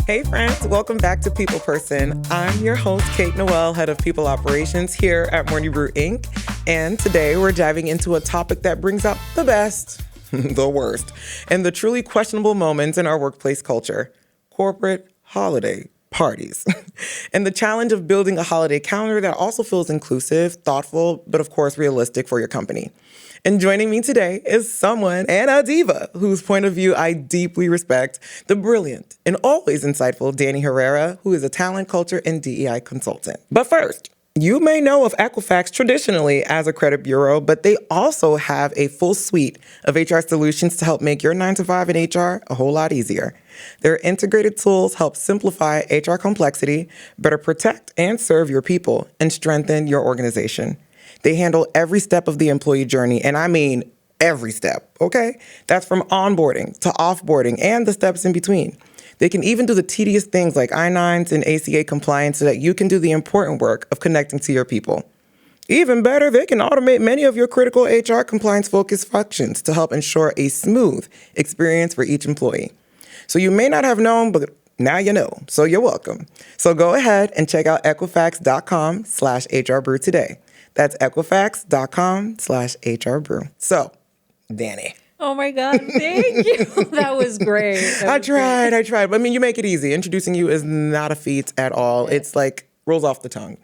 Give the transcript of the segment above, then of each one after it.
Hey friends, welcome back to People Person. I'm your host, Kate Noel, head of People Operations here at Morning Brew Inc. And today we're diving into a topic that brings out the best, the worst, and the truly questionable moments in our workplace culture: corporate holiday parties. And the challenge of building a holiday calendar that also feels inclusive, thoughtful, but of course realistic for your company. And joining me today is someone and a diva whose point of view I deeply respect, the brilliant and always insightful Dani Herrera, who is a talent, culture, and DEI consultant. But first, you may know of Equifax traditionally as a credit bureau, but they also have a full suite of HR solutions to help make your 9-to-5 in HR a whole lot easier. Their integrated tools help simplify HR complexity, better protect and serve your people, and strengthen your organization. They handle every step of the employee journey, and I mean every step, okay? That's from onboarding to offboarding and the steps in between. They can even do the tedious things like I-9s and ACA compliance so that you can do the important work of connecting to your people. Even better, they can automate many of your critical HR compliance-focused functions to help ensure a smooth experience for each employee. So you may not have known, but now you know, so you're welcome. So go ahead and check out Equifax.com/HRBrew today. That's Equifax.com/HRBrew. So, Dani. Oh my God, thank you. That was great. I tried. But I mean, you make it easy. Introducing you is not a feat at all. It's like rolls off the tongue.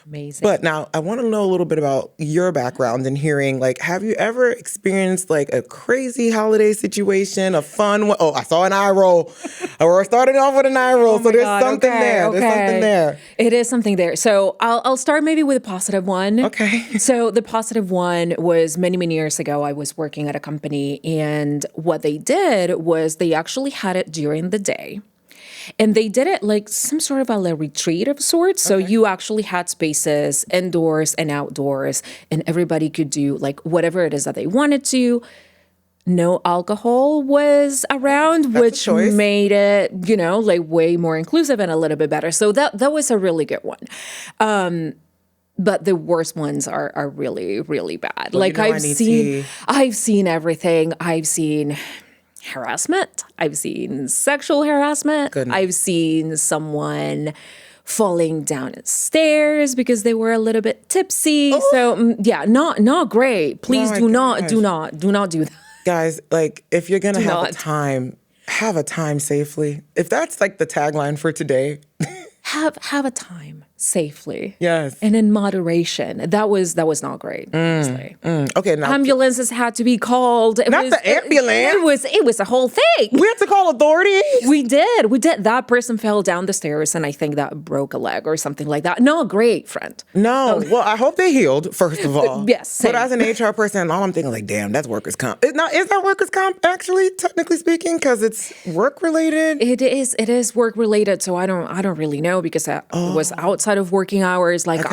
Amazing. But now I want to know a little bit about your background and hearing, like, have you ever experienced like a crazy holiday situation, a fun one? Oh, I saw an eye roll. We're starting off with an eye roll. So there's something there. There's something there. It is something there. So I'll start maybe with a positive one. Okay. So the positive one was many, many years ago, I was working at a company, and what they did was they actually had it during the day. And they did it like some sort of a retreat of sorts. So you actually had spaces indoors and outdoors, and everybody could do like whatever it is that they wanted to. No alcohol was around, which made it, like way more inclusive and a little bit better. So that was a really good one. But the worst ones are really, really bad. Well, like I've seen everything. I've seen harassment. I've seen sexual harassment. Goodness. I've seen someone falling down stairs because they were a little bit tipsy. Oh. So yeah, not great. Please do not do that. Guys, like if you're gonna have a time safely. If that's like the tagline for today. Have a time safely. Yes. And in moderation. That was not great, honestly. Okay, now ambulances had to be called. The ambulance. It was a whole thing. We had to call authorities. We did. That person fell down the stairs, and I think that broke a leg or something like that. Not great, friend. No. Well, I hope they healed, first of all. Yes. Same. But as an HR person, all I'm thinking like, damn, that's workers' comp. Is that workers' comp actually, technically speaking, because it's work related? It is work related. So I don't really know because it was outside of working hours. Like,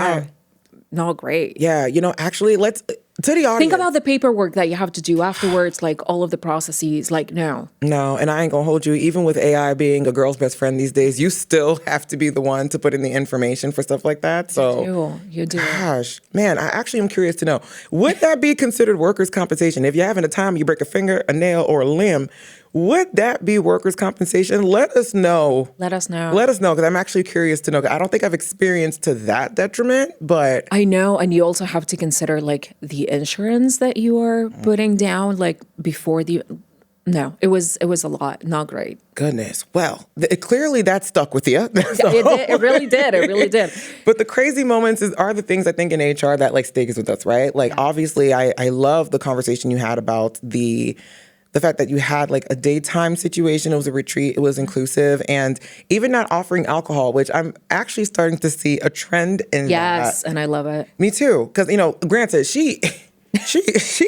not great. Yeah. Actually, let's to the audience. Think about the paperwork that you have to do afterwards, like all of the processes. Like, no, and I ain't gonna hold you. Even with AI being a girl's best friend these days, you still have to be the one to put in the information for stuff like that. So you do. Gosh, man, I actually am curious to know, would that be considered workers' compensation? If you're having a time, you break a finger, a nail, or a limb, would that be workers' compensation? Let us know. Because I'm actually curious to know. I don't think I've experienced to that detriment, but I know, and you also have to consider like the insurance that you are putting down, like before the. No, it was a lot. Not great. Goodness. Well, clearly that stuck with you. It really did. But the crazy moments are the things I think in HR that like stays with us, right? Like obviously, I love the conversation you had about the fact that you had like a daytime situation, it was a retreat, it was inclusive, and even not offering alcohol, which I'm actually starting to see a trend in. Yes, and I love it. Me too, because granted, she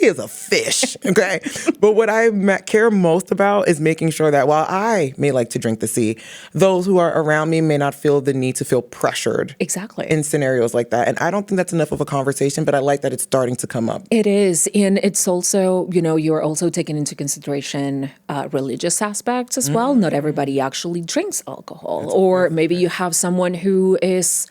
is a fish, okay? But what I care most about is making sure that while I may like to drink the sea, those who are around me may not feel the need to feel pressured. Exactly. In scenarios like that. And I don't think that's enough of a conversation, but I like that it's starting to come up. It is. And it's also, you're also taking into consideration religious aspects as well. Not everybody actually drinks alcohol. Or maybe you have someone who is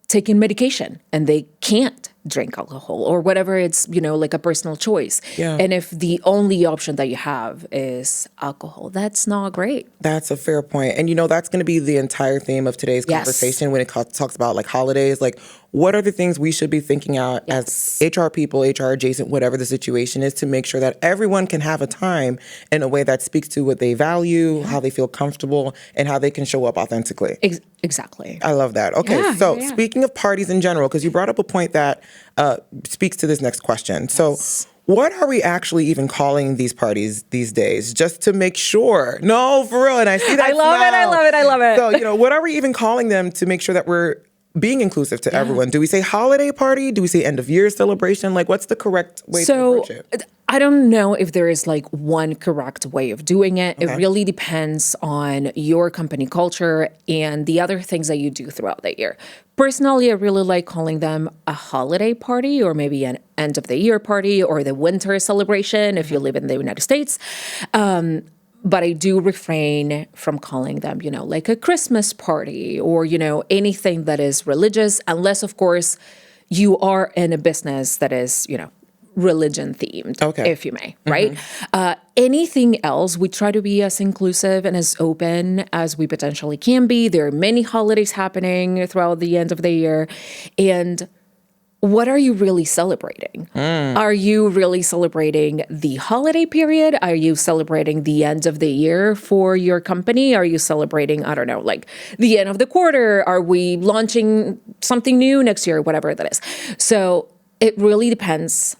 taking medication and they can't drink alcohol or whatever, it's, like a personal choice. Yeah. And if the only option that you have is alcohol, that's not great. That's a fair point. And that's going to be the entire theme of today's conversation when it talks about like holidays. Like, what are the things we should be thinking out as HR people, HR adjacent, whatever the situation is, to make sure that everyone can have a time in a way that speaks to what they value, how they feel comfortable, and how they can show up authentically. Exactly. I love that. Okay, speaking of parties in general, because you brought up a point that speaks to this next question. So what are we actually even calling these parties these days? Just to make sure. No, for real. And I see that I love it. So, what are we even calling them to make sure that we're being inclusive to everyone? Do we say holiday party? Do we say end of year celebration? Like, what's the correct way to approach it? I don't know if there is like one correct way of doing it. Okay. It really depends on your company culture and the other things that you do throughout the year. Personally, I really like calling them a holiday party, or maybe an end of the year party, or the winter celebration if you live in the United States. But I do refrain from calling them, like a Christmas party or, anything that is religious, unless, of course, you are in a business that is, religion themed, if you may, right? Anything else, we try to be as inclusive and as open as we potentially can be. There are many holidays happening throughout the end of the year. And what are you really celebrating? Are you really celebrating the holiday period? Are you celebrating the end of the year for your company? Are you celebrating, I don't know, like the end of the quarter? Are we launching something new next year? Whatever that is. So it really depends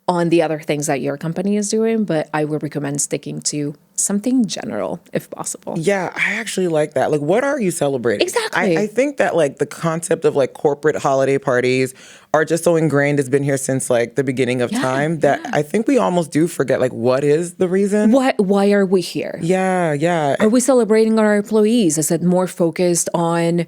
on the other things that your company is doing, but I would recommend sticking to something general if possible. Yeah, I actually like that. Like, what are you celebrating? Exactly. I think that like the concept of like corporate holiday parties are just so ingrained. It's been here since like the beginning of time that I think we almost do forget like what is the reason? Why are we here? Yeah. Are we celebrating our employees? Is it more focused on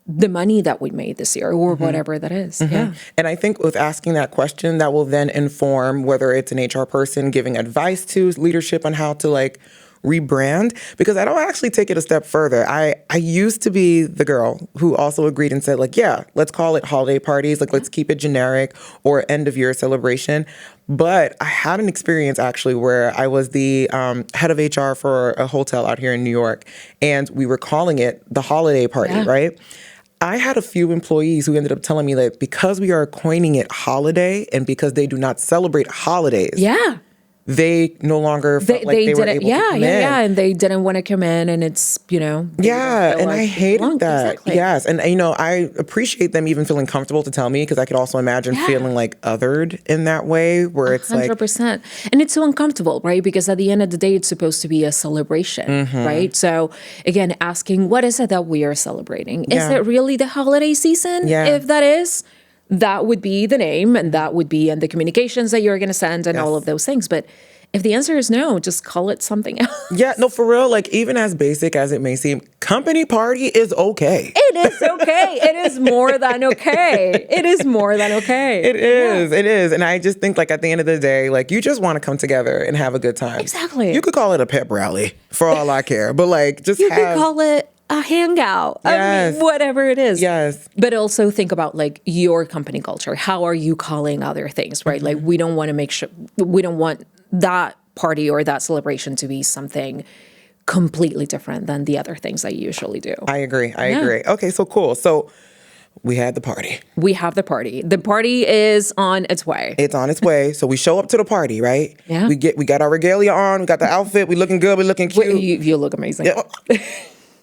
the money that we made this year or whatever that is? Yeah. And I think with asking that question, that will then inform whether it's an HR person giving advice to leadership on how to like rebrand, because I don't actually take it a step further. I used to be the girl who also agreed and said like, yeah, let's call it holiday parties. Like, let's keep it generic, or end of year celebration. But I had an experience actually where I was the head of HR for a hotel out here in New York, and we were calling it the holiday party, right? I had a few employees who ended up telling me that because we are coining it holiday and because they do not celebrate holidays, they no longer felt like they were able to come in. And they didn't want to come in, and it's, and I hated that. Exactly. Yes, and I appreciate them even feeling comfortable to tell me, because I could also imagine feeling like othered in that way, where it's 100%. And it's so uncomfortable, right? Because at the end of the day, it's supposed to be a celebration, right? So again, asking, what is it that we are celebrating? Is it really the holiday season? If that is, that would be the name, and that would be in the communications that you're going to send and all of those things. But if the answer is no, just call it something else. Yeah, no, for real. Like, even as basic as it may seem, company party is okay. It is okay. It is more than okay. It is more than okay. It is. It is. And I just think, like, at the end of the day, like, you just want to come together and have a good time. Exactly. You could call it a pep rally for all I care. But, like, just you could call it a hangout. Yes. I mean, whatever it is. Yes. But also think about like your company culture. How are you calling other things, right? Like, we don't want to make sure, we don't want that party or that celebration to be something completely different than the other things that you usually do. I agree. Okay, so cool. So we had the party. We have the party. The party is on its way. It's on its way. So we show up to the party, right? Yeah. We got our regalia on. We got the outfit. We looking good. We looking cute. You look amazing. Yeah.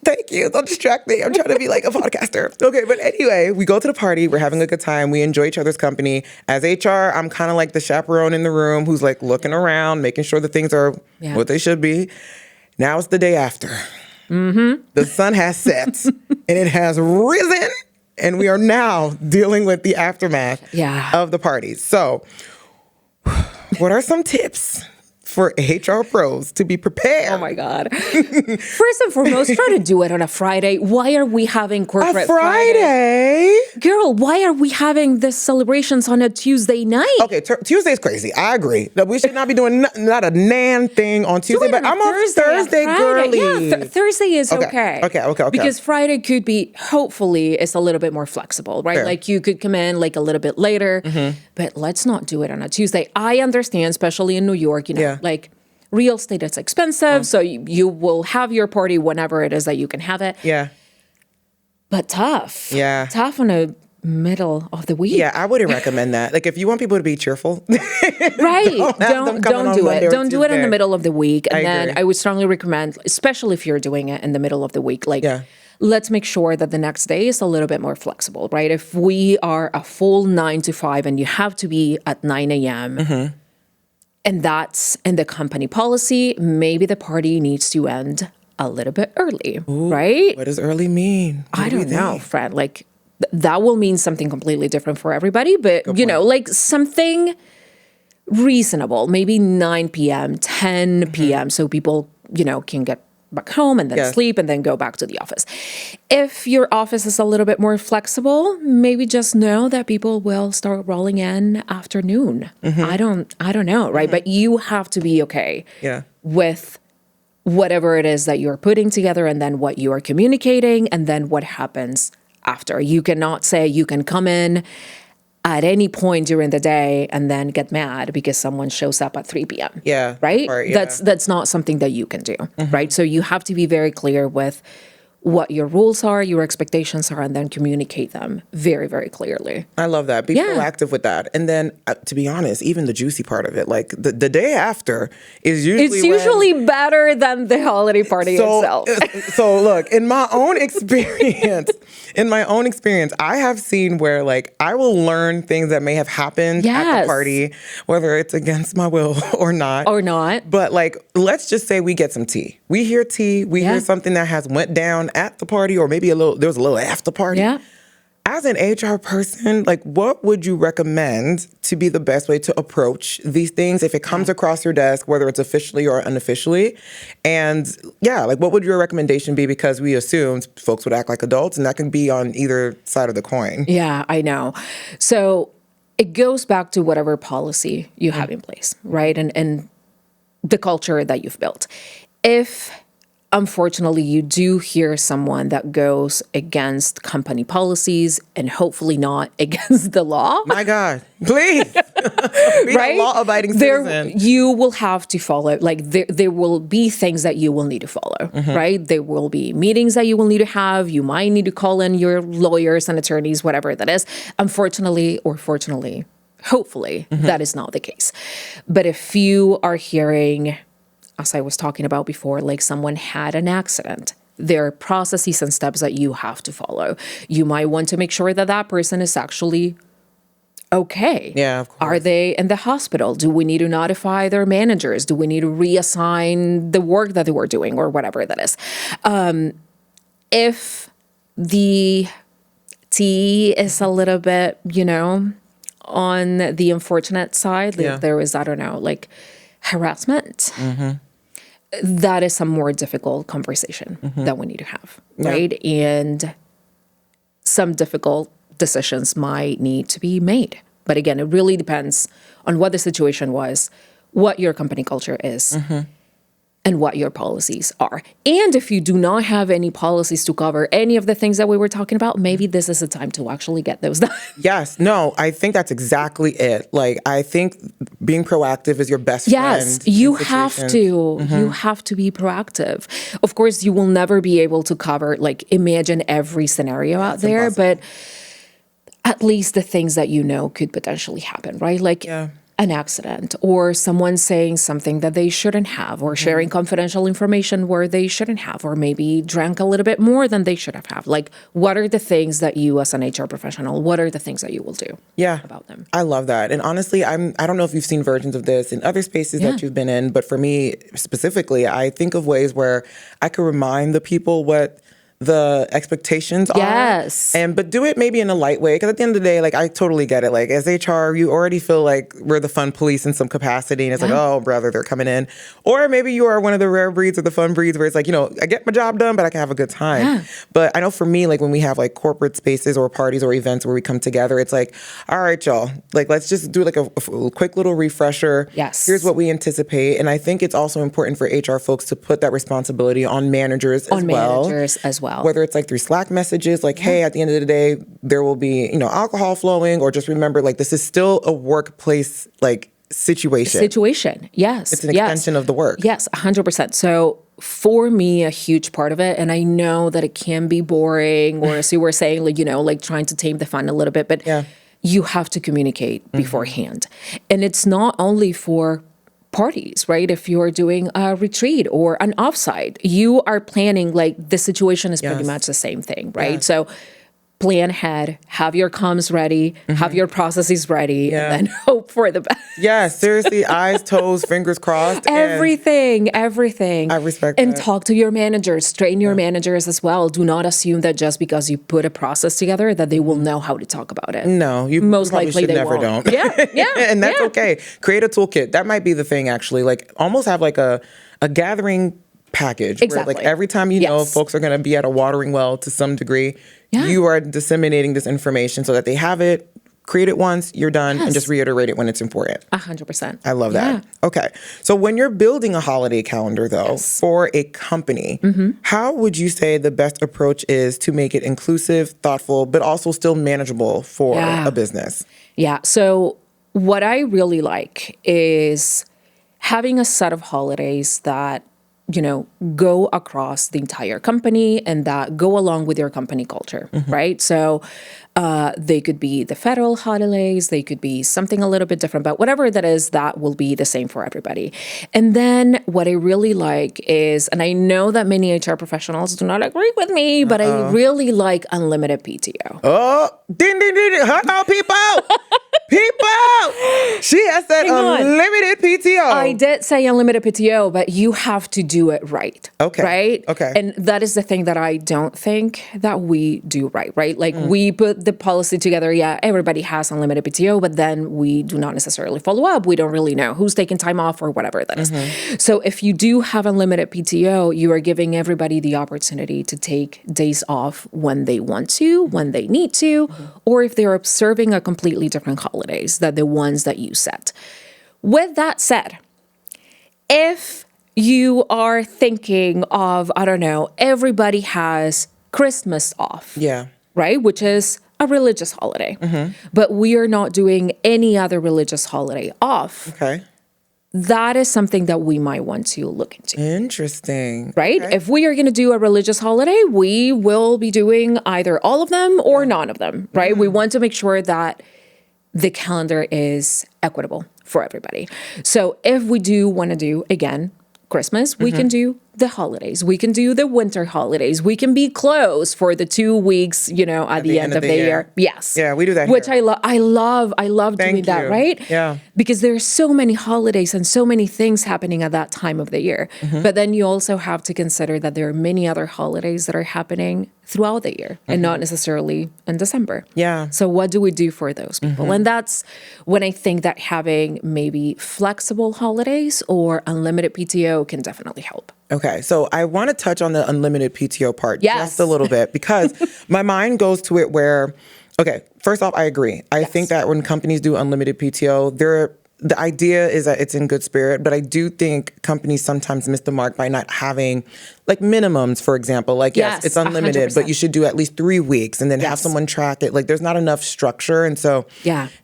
Thank you. Don't distract me. I'm trying to be like a podcaster. Okay, but anyway, we go to the party. We're having a good time. We enjoy each other's company. As HR, I'm kind of like the chaperone in the room who's like looking around, making sure that things are what they should be. Now it's the day after. The sun has set and it has risen, and we are now dealing with the aftermath of the parties. So what are some tips for HR pros to be prepared. Oh my God. First and foremost, try to do it on a Friday. Why are we having corporate Friday? Girl, why are we having the celebrations on a Tuesday night? Okay, Tuesday's crazy. I agree. That we should not be doing not a nan thing on Tuesday, but I'm on Thursday, girly. Yeah, Thursday is okay. Okay. Because Friday could be, hopefully, it's a little bit more flexible, right? Fair. Like you could come in like a little bit later, but let's not do it on a Tuesday. I understand, especially in New York, like real estate is expensive, so you will have your party whenever it is that you can have it. Yeah. But tough. Yeah. Tough on a middle of the week. Yeah, I wouldn't recommend that. Like, if you want people to be cheerful, right? Don't do it. Don't do it in the middle of the week. And then agree. I would strongly recommend, especially if you're doing it in the middle of the week, like let's make sure that the next day is a little bit more flexible, right? If we are a full 9 to 5 and you have to be at 9 a.m. And that's in the company policy, maybe the party needs to end a little bit early, right? What does early mean? I don't know, friend. Like that will mean something completely different for everybody, but like something reasonable, maybe 9 p.m., 10 p.m. so people, can get back home and then sleep and then go back to the office. If your office is a little bit more flexible, maybe just know that people will start rolling in afternoon. I don't know, right? But you have to be okay with whatever it is that you're putting together and then what you are communicating and then what happens after. You cannot say you can come in at any point during the day and then get mad because someone shows up at 3 p.m. Yeah. Right? Part, yeah. That's not something that you can do, right? So you have to be very clear with what your rules are, your expectations are, and then communicate them very, very clearly. I love that. Be proactive with that. And then, to be honest, even the juicy part of it, like the day after is usually It's usually better than the holiday party itself. So look, in my own experience, I have seen where like I will learn things that may have happened at the party, whether it's against my will or not. But like, let's just say we get some tea. We hear tea. We hear something that has went down at the party, or maybe there was a little after party. Yeah. As an HR person, like what would you recommend to be the best way to approach these things if it comes across your desk, whether it's officially or unofficially? And like what would your recommendation be? Because we assumed folks would act like adults, and that can be on either side of the coin. Yeah, I know. So it goes back to whatever policy you have in place, right? And the culture that you've built. If unfortunately, you do hear someone that goes against company policies and hopefully not against the law. My God, please. Be a law-abiding citizen. You will have to follow, like there will be things that you will need to follow, right? There will be meetings that you will need to have. You might need to call in your lawyers and attorneys, whatever that is. Unfortunately, or fortunately, hopefully, that is not the case. But if you are hearing, as I was talking about before, like someone had an accident, there are processes and steps that you have to follow. You might want to make sure that that person is actually okay. Yeah, of course. Are they in the hospital? Do we need to notify their managers? Do we need to reassign the work that they were doing or whatever that is? If the tea is a little bit, on the unfortunate side, like there is, I don't know, like harassment, that is a more difficult conversation that we need to have, right? And some difficult decisions might need to be made. But again, it really depends on what the situation was, what your company culture is, and what your policies are. And if you do not have any policies to cover any of the things that we were talking about, maybe this is a time to actually get those done. Yes. No, I think that's exactly it. Like, I think being proactive is your best friend. Yes, you have to. You have to be proactive. Of course, you will never be able to cover, like, imagine every scenario out there, impossible. But at least the things that could potentially happen, right? Like an accident or someone saying something that they shouldn't have or sharing confidential information where they shouldn't have, or maybe drank a little bit more than they should have. Like, what are the things that you as an HR professional, what are the things that you will do about them? I love that. And honestly, I don't know if you've seen versions of this in other spaces that you've been in, but for me specifically, I think of ways where I could remind the people what the expectations Yes. are. But do it maybe in a light way. Because at the end of the day, like, I totally get it. Like, as HR, you already feel like we're the fun police in some capacity. And it's like, oh, brother, they're coming in. Or maybe you are one of the rare breeds or the fun breeds where it's like, you know, I get my job done, but I can have a good time. Yeah. But I know for me, like, when we have like corporate spaces or parties or events where we come together, it's like, all right, y'all, like, let's just do like a quick little refresher. Yes. Here's what we anticipate. And I think it's also important for HR folks to put that responsibility on managers as well. Whether it's like through Slack messages, like, hey, at the end of the day, there will be, you know, alcohol flowing, or just remember, like, this is still a workplace, like, situation. Yes. It's an extension of the work. Yes, 100%. So for me, a huge part of it, and I know that it can be boring, or as you were saying, like, you know, like trying to tame the fun a little bit, but you have to communicate beforehand. And it's not only for parties, right? If you're doing a retreat or an offsite, you are planning, like, the situation is pretty much the same thing, right? Yes. So plan ahead, have your comms ready, have your processes ready, and then hope for the best. Yeah, seriously, eyes, toes, fingers crossed. Everything. I respect and that. talk to your managers, train your managers as well. Do not assume that just because you put a process together that they will know how to talk about it. No, you most probably likely should they never won't. don't. Yeah. And that's okay. Create a toolkit. That might be the thing, actually. Like, almost have like a gathering package. Exactly. Where, like, every time you know folks are going to be at a watering well to some degree, you are disseminating this information so that they have it. Create it once, you're done, and just reiterate it when it's important. 100%. I love that. Okay. So when you're building a holiday calendar, though, for a company, how would you say the best approach is to make it inclusive, thoughtful, but also still manageable for a business? Yeah. So what I really like is having a set of holidays that, you know, go across the entire company and that go along with your company culture, right? So they could be the federal holidays, they could be something a little bit different, but whatever that is, that will be the same for everybody. And then what I really like is, and I know that many HR professionals do not agree with me, but I really like unlimited PTO. Oh, ding, ding, ding, ding. Hold on, people. People. She has said unlimited PTO. I did say unlimited PTO, but you have to do it right. Okay. Right? Okay. And that is the thing that I don't think that we do right? Like, we put the policy together, everybody has unlimited PTO, but then we do not necessarily follow up. We don't really know who's taking time off or whatever that is. So if you do have unlimited PTO, you are giving everybody the opportunity to take days off when they want to, when they need to, or if they're observing a completely different holidays than the ones that you set. With that said, if you are thinking of, I don't know, everybody has Christmas off. Yeah. Right? Which is a religious holiday. But we are not doing any other religious holiday off. Okay. That is something that we might want to look into. Interesting. Right? Okay. If we are going to do a religious holiday, we will be doing either all of them or none of them. Right? We want to make sure that the calendar is equitable for everybody. So if we do want to do, again, Christmas, we can do the holidays. We can do the winter holidays. We can be closed for the 2 weeks, you know, at the end of the year. Yes. Yeah, we do that Which here. I love doing that, right? Yeah. Because there's so many holidays and so many things happening at that time of the year. But then you also have to consider that there are many other holidays that are happening throughout the year and not necessarily in December. Yeah. So what do we do for those people? And that's when I think that having maybe flexible holidays or unlimited PTO can definitely help. Okay, so I want to touch on the unlimited PTO part Yes. just a little bit because my mind goes to it where, okay, first off, I agree. I think that when companies do unlimited PTO, the idea is that it's in good spirit, but I do think companies sometimes miss the mark by not having like minimums, for example. Like, yes, it's unlimited, 100%. but you should do at least 3 weeks and then have someone track it. Like, there's not enough structure. And so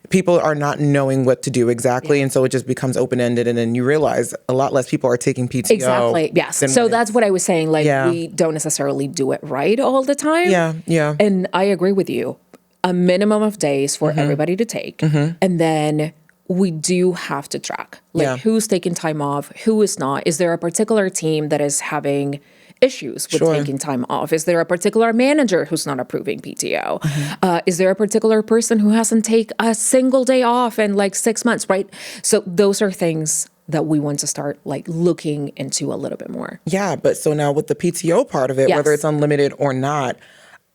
people are not knowing what to do exactly. And so it just becomes open-ended. And then you realize a lot less people are taking PTO. Exactly. Yes. So that's what I was saying. Like, we don't necessarily do it right all the time. Yeah. And I agree with you. A minimum of days for everybody to take. And then we do have to track, like, who's taking time off, who is not. Is there a particular team that is having issues with taking time off? Is there a particular manager who's not approving PTO? Is there a particular person who hasn't taken a single day off in like 6 months, right? So those are things that we want to start like looking into a little bit more. Yeah, but so now with the PTO part of it, Yes. whether it's unlimited or not,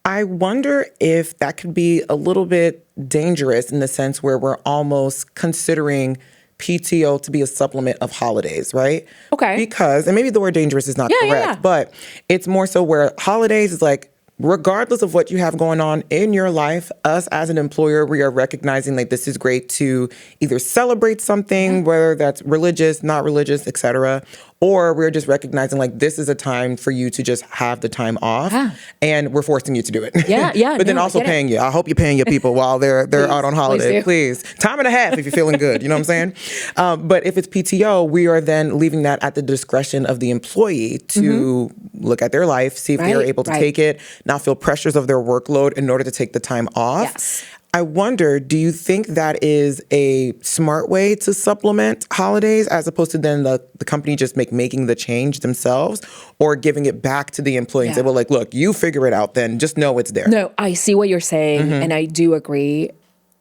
I wonder if that could be a little bit dangerous in the sense where we're almost considering PTO to be a supplement of holidays, right? Okay. Because, and maybe the word dangerous is not correct, but it's more so where holidays is like, regardless of what you have going on in your life, us as an employer, we are recognizing like this is great to either celebrate something, whether that's religious, not religious, etc., or we're just recognizing like this is a time for you to just have the time off, and we're forcing you to do it. Yeah. But then also paying you. I hope you're paying your people while they're out on holiday. Please, time and a half if you're feeling good. You know what I'm saying? But if it's PTO, we are then leaving that at the discretion of the employee to look at their life, see if they are able to take it, not feel pressures of their workload in order to take the time off. Yes. I wonder, do you think that is a smart way to supplement holidays as opposed to then the company just making the change themselves, or giving it back to the employee and say, well, like, look, you figure it out then, just know it's there. No, I see what you're saying, and I do agree.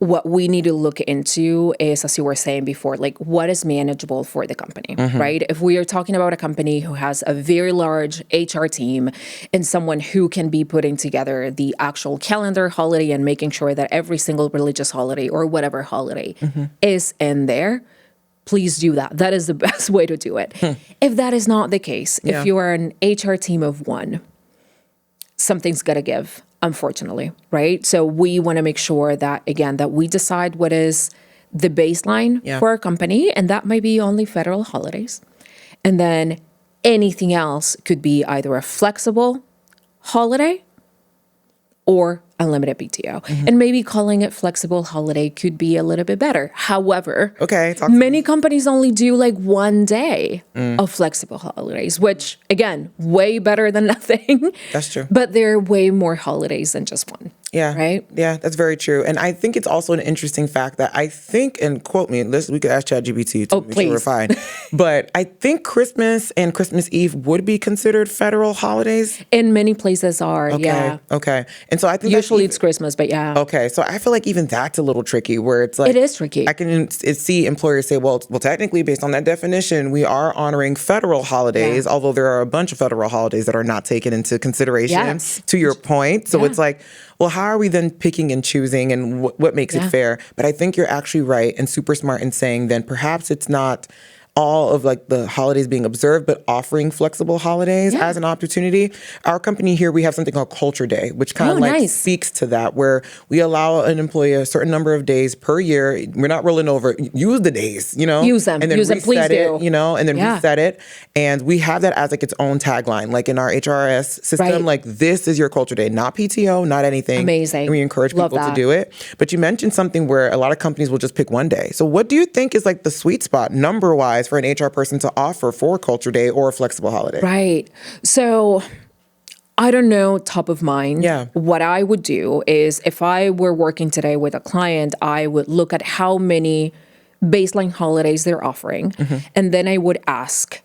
What we need to look into is, as you were saying before, like what is manageable for the company, right? If we are talking about a company who has a very large HR team and someone who can be putting together the actual calendar holiday and making sure that every single religious holiday or whatever holiday is in there, please do that. That is the best way to do it. If that is not the case, if you are an HR team of one, something's got to give. Unfortunately, right? So we want to make sure that, again, that we decide what is the baseline for our company, and that might be only federal holidays. And then anything else could be either a flexible holiday or unlimited PTO. And maybe calling it flexible holiday could be a little bit better. However, many companies only do like 1 day of flexible holidays, which again, way better than nothing. That's true. But there are way more holidays than just one. Yeah. Right? Yeah, that's very true. And I think it's also an interesting fact that I think, and quote me, we could ask ChatGPT to make sure we're fine. But I think Christmas and Christmas Eve would be considered federal holidays. In many places are, Okay. And so I think usually it's Christmas, but Okay. So I feel like even that's a little tricky where it's like. It is tricky. I can see employers say, well, technically based on that definition, we are honoring federal holidays, although there are a bunch of federal holidays that are not taken into consideration, to your point. So it's like, well, how are we then picking and choosing, and what makes it fair? But I think you're actually right and super smart in saying then perhaps it's not all of like the holidays being observed, but offering flexible holidays as an opportunity. Our company here, we have something called Culture Day, which kind of speaks to that, where we allow an employee a certain number of days per year. We're not rolling over. Use the days, use them, and then reset please it, and then reset it. And we have that as like its own tagline, like in our HRS system, like this is your Culture Day, not PTO, not anything. Amazing. And we encourage people to do it. But you mentioned something where a lot of companies will just pick 1 day. So what do you think is like the sweet spot number-wise for an HR person to offer for Culture Day or a flexible holiday? Right. So I don't know top of mind. What I would do is if I were working today with a client, I would look at how many baseline holidays they're offering. And then I would ask,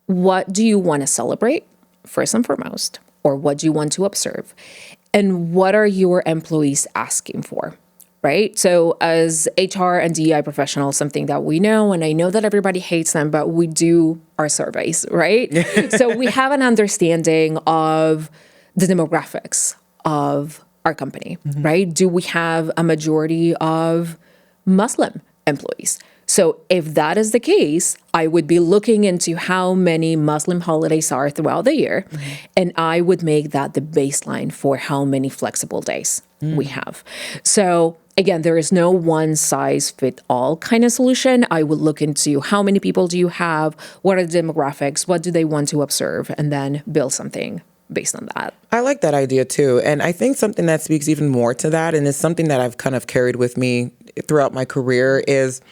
what do you want to celebrate first and foremost? Or what do you want to observe? And what are your employees asking for? Right? So as HR and DEI professionals, something that we know, and I know that everybody hates them, but we do our surveys, right? So we have an understanding of the demographics of our company, right? Do we have a majority of Muslim employees? So if that is the case, I would be looking into how many Muslim holidays are throughout the year, and I would make that the baseline for how many flexible days we have. So again, there is no one size fit all kind of solution. I would look into how many people do you have, what are the demographics, what do they want to observe, and then build something based on that. I like that idea too. And I think something that speaks even more to that, and is something that I've kind of carried with me throughout my career, is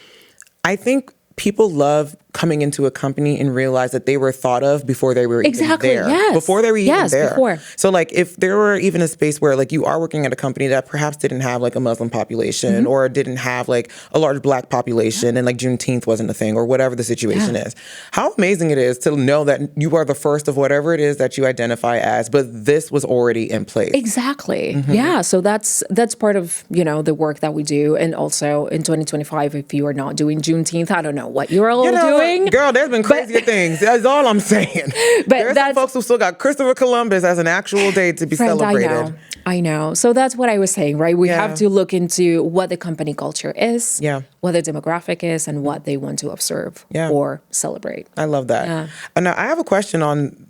I think people love coming into a company and realize that they were thought of before they were even there. Yes. Before they were even there. Before. So like if there were even a space where like you are working at a company that perhaps didn't have like a Muslim population or didn't have like a large Black population and like Juneteenth wasn't a thing or whatever the situation is. How amazing it is to know that you are the first of whatever it is that you identify as, but this was already in place. Exactly. Yeah. So that's part of, the work that we do. And also in 2025, if you are not doing Juneteenth, I don't know what you're all doing. Girl, there's been crazier things. That's all I'm saying. But there's some folks who still got Christopher Columbus as an actual day to be celebrated. I know. So that's what I was saying, right? We have to look into what the company culture is, what the demographic is, and what they want to observe or celebrate. I love that. Yeah. And now I have a question on,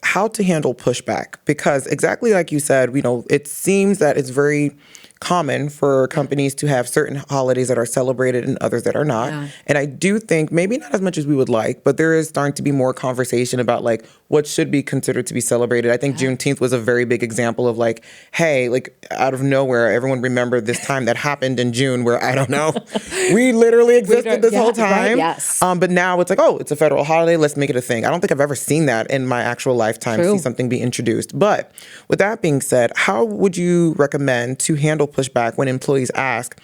how to handle pushback, because exactly like you said, it seems that it's very common for companies to have certain holidays that are celebrated and others that are not. Yeah. And I do think maybe not as much as we would like, but there is starting to be more conversation about like what should be considered to be celebrated. I think Juneteenth was a very big example of like, hey, like out of nowhere, everyone remembered this time that happened in June where, I don't know, we literally existed this whole time. Right, yes. But now it's like, oh, it's a federal holiday. Let's make it a thing. I don't think I've ever seen that in my actual lifetime, see something be introduced. But with that being said, how would you recommend to handle pushback when employees ask,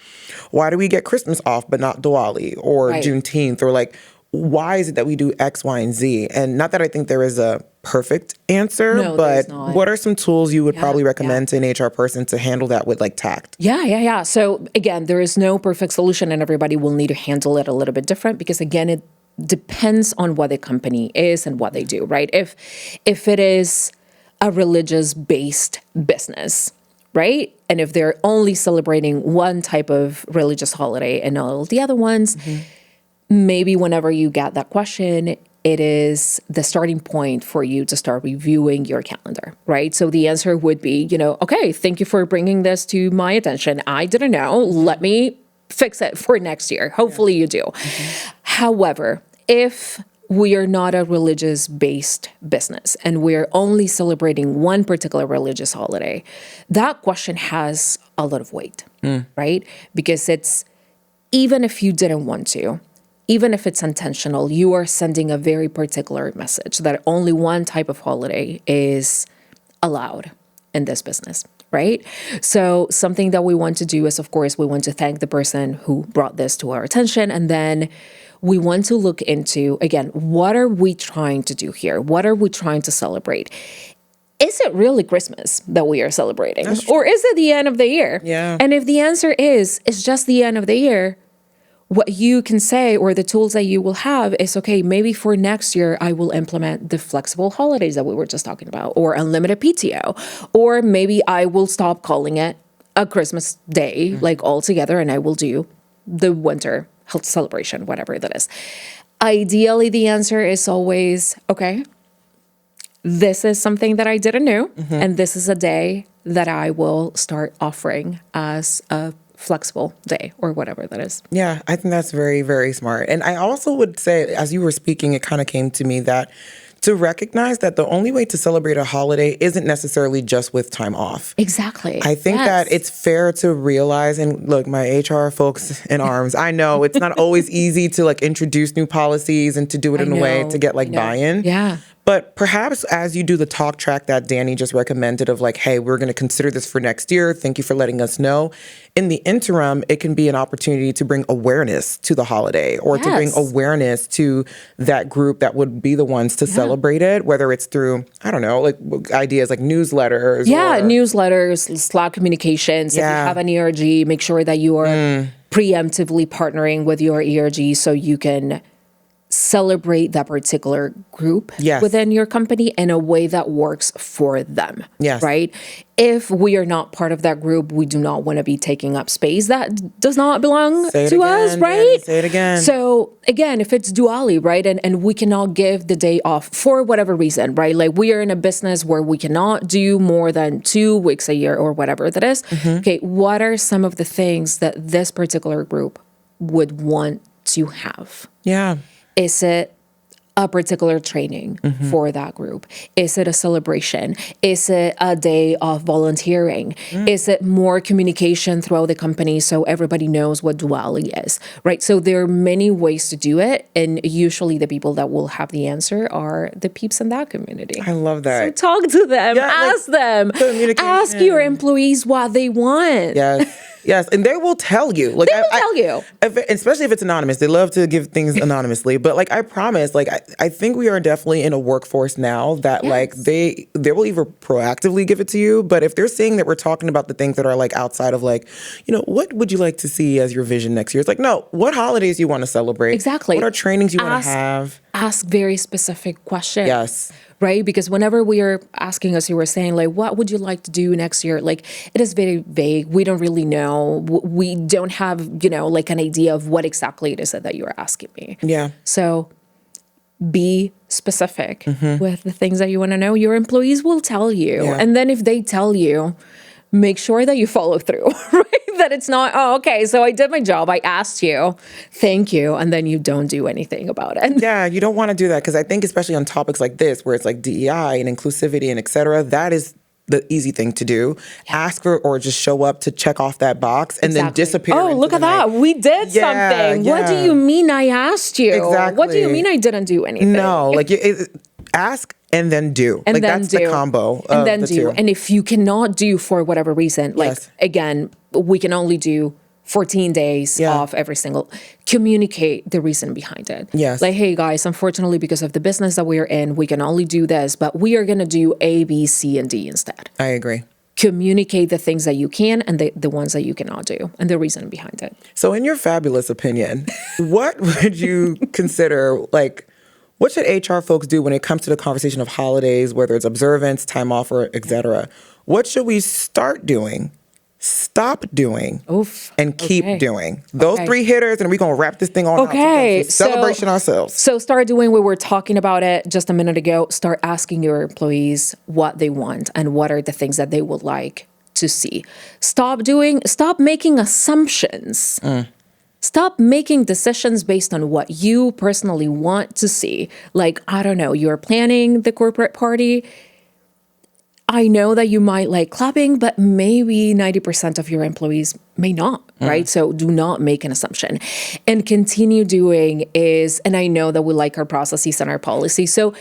why do we get Christmas off but not Diwali or Juneteenth, or like, why is it that we do X, Y, and Z? And not that I think there is a perfect answer, but what are some tools you would probably recommend to an HR person to handle that with like tact? Yeah. So again, there is no perfect solution and everybody will need to handle it a little bit different because again, it depends on what the company is and what they do, right? If it is a religious-based business, right? And if they're only celebrating one type of religious holiday and not all the other ones, maybe whenever you get that question, it is the starting point for you to start reviewing your calendar, right? So the answer would be, okay, thank you for bringing this to my attention. I didn't know. Let me fix it for next year. Hopefully you do. However, if we are not a religious-based business and we're only celebrating one particular religious holiday, that question has a lot of weight, right? Because it's, even if you didn't want to, even if it's intentional, you are sending a very particular message that only one type of holiday is allowed in this business, right? So something that we want to do is, of course, we want to thank the person who brought this to our attention. And then we want to look into, again, what are we trying to do here? What are we trying to celebrate? Is it really Christmas that we are celebrating? Or is it the end of the year? Yeah. And if the answer is, it's just the end of the year, what you can say or the tools that you will have is, okay, maybe for next year, I will implement the flexible holidays that we were just talking about, or unlimited PTO, or maybe I will stop calling it a Christmas day, like altogether, and I will do the winter health celebration, whatever that is. Ideally, the answer is always, okay, this is something that I didn't know, and this is a day that I will start offering as a flexible day or whatever that is. Yeah, I think that's very, very smart. And I also would say, as you were speaking, it kind of came to me that to recognize that the only way to celebrate a holiday isn't necessarily just with time off. Exactly. I think that it's fair to realize, and look, my HR folks in arms, I know it's not always easy to like introduce new policies and to do it in a way to get like buy-in. Yeah. But perhaps as you do the talk track that Dani just recommended of like, hey, we're going to consider this for next year. Thank you for letting us know. In the interim, it can be an opportunity to bring awareness to the holiday or to bring awareness to that group that would be the ones to celebrate it, whether it's through, I don't know, like ideas like newsletters. Yeah, newsletters, Slack communications. If you have an ERG, make sure that you are preemptively partnering with your ERG so you can celebrate that particular group within your in a way that works for them. Right? If we are not part of that group, we do not want to be taking up space that does not belong to us, right? Say it again. So again, if it's Diwali, right, and we cannot give the day off for whatever reason, right? Like we are in a business where we cannot do more than 2 weeks a year or whatever that is. Okay, what are some of the things that this particular group would want to have? Yeah. Is it a particular training for that group? Is it a celebration? Is it a day of volunteering? Is it more communication throughout the company so everybody knows what duality is, right? So there are many ways to do it. And usually the people that will have the answer are the peeps in that community. I love that. So talk to them, ask them, ask your employees what they want. Yes, and they will tell you. Like, they will tell you. Especially if it's anonymous. They love to give things anonymously. But like, I promise, like, I think we are definitely in a workforce now that like they will either proactively give it to you, but if they're saying that we're talking about the things that are like outside of like, what would you like to see as your vision next year? It's like, no, what holidays you want to celebrate? Exactly. What are trainings you want to have? Ask very specific questions. Yes. Right? Because whenever we are asking us, you were saying like, what would you like to do next year? Like, it is very vague. We don't really know. We don't have, like an idea of what exactly it is that you're asking me. Yeah. So be specific with the things that you want to know. Your employees will tell you. Yeah. And then if they tell you, make sure that you follow through, right? That it's not, oh, okay, so I did my job. I asked you, thank you. And then you don't do anything about it. Yeah, you don't want to do that because I think especially on topics like this, where it's like DEI and inclusivity and et cetera, that is the easy thing to do. Yeah. Ask for or just show up to check off that box and then disappear. Oh, look at that. We did something. Yeah. What do you mean I asked you? Exactly. What do you mean I didn't do anything? No, like ask and then do. And like then that's do. The combo. And then the do. two. And if you cannot do for whatever reason, like again, we can only do 14 days off every single, communicate the reason behind it. Yes. Like, hey guys, unfortunately, because of the business that we're in, we can only do this, but we are going to do A, B, C, and D instead. I agree. Communicate the things that you can and the ones that you cannot do and the reason behind it. So in your fabulous opinion, what would you consider, like, what should HR folks do when it comes to the conversation of holidays, whether it's observance, time off, or et cetera? What should we start doing, stop doing, and keep doing? Those three hitters, and we're going to wrap this thing on out. Okay. Celebration ourselves. So start doing what we're talking about it just a minute ago. Start asking your employees what they want and what are the things that they would like to see. Stop making assumptions. Stop making decisions based on what you personally want to see. Like, I don't know, you're planning the corporate party. I know that you might like clapping, but maybe 90% of your employees may not, right? So do not make an assumption. And continue doing and I know that we like our processes and our policies. So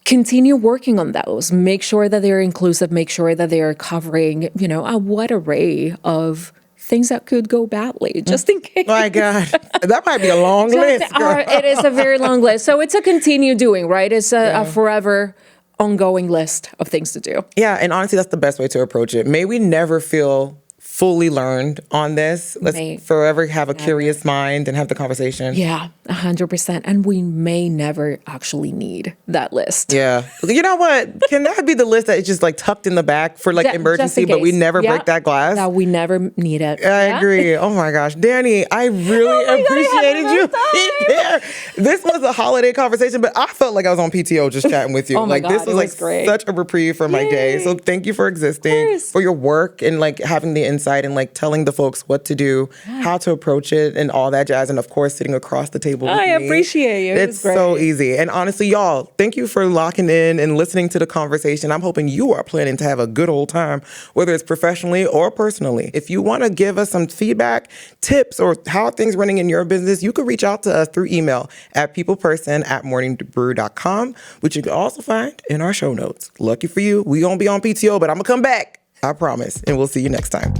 continue working on those. Make sure that they're inclusive. Make sure that they're covering, a wide array of things that could go badly, just in case. My God, that might be a long list. It is a very long list. So it's a continue doing, right? It's a forever ongoing list of things to do. Yeah, and honestly, that's the best way to approach it. May we never feel fully learned on this. Let's forever have a curious mind and have the conversation. Yeah, 100%. And we may never actually need that list. Yeah. You know what? Can that be the list that is just like tucked in the back for like emergency, but we never break that glass? No, we never need it. I agree. Oh my gosh. Dani, I really appreciated you being there. This was a holiday conversation, but I felt like I was on PTO just chatting with you. Oh my God, this was like great. Such a reprieve for my day. So thank you for existing, for your work and like having the insight and like telling the folks what to do, how to approach it and all that jazz. And of course, sitting across the table with me. I appreciate you. It's so easy. And honestly, y'all, thank you for locking in and listening to the conversation. I'm hoping you are planning to have a good old time, whether it's professionally or personally. If you want to give us some feedback, tips, or how things running in your business, you can reach out to us through email at peopleperson@morningbrew.com, which you can also find in our show notes. Lucky for you, we gonna be on PTO, but I'm gonna come back. I promise. And we'll see you next time.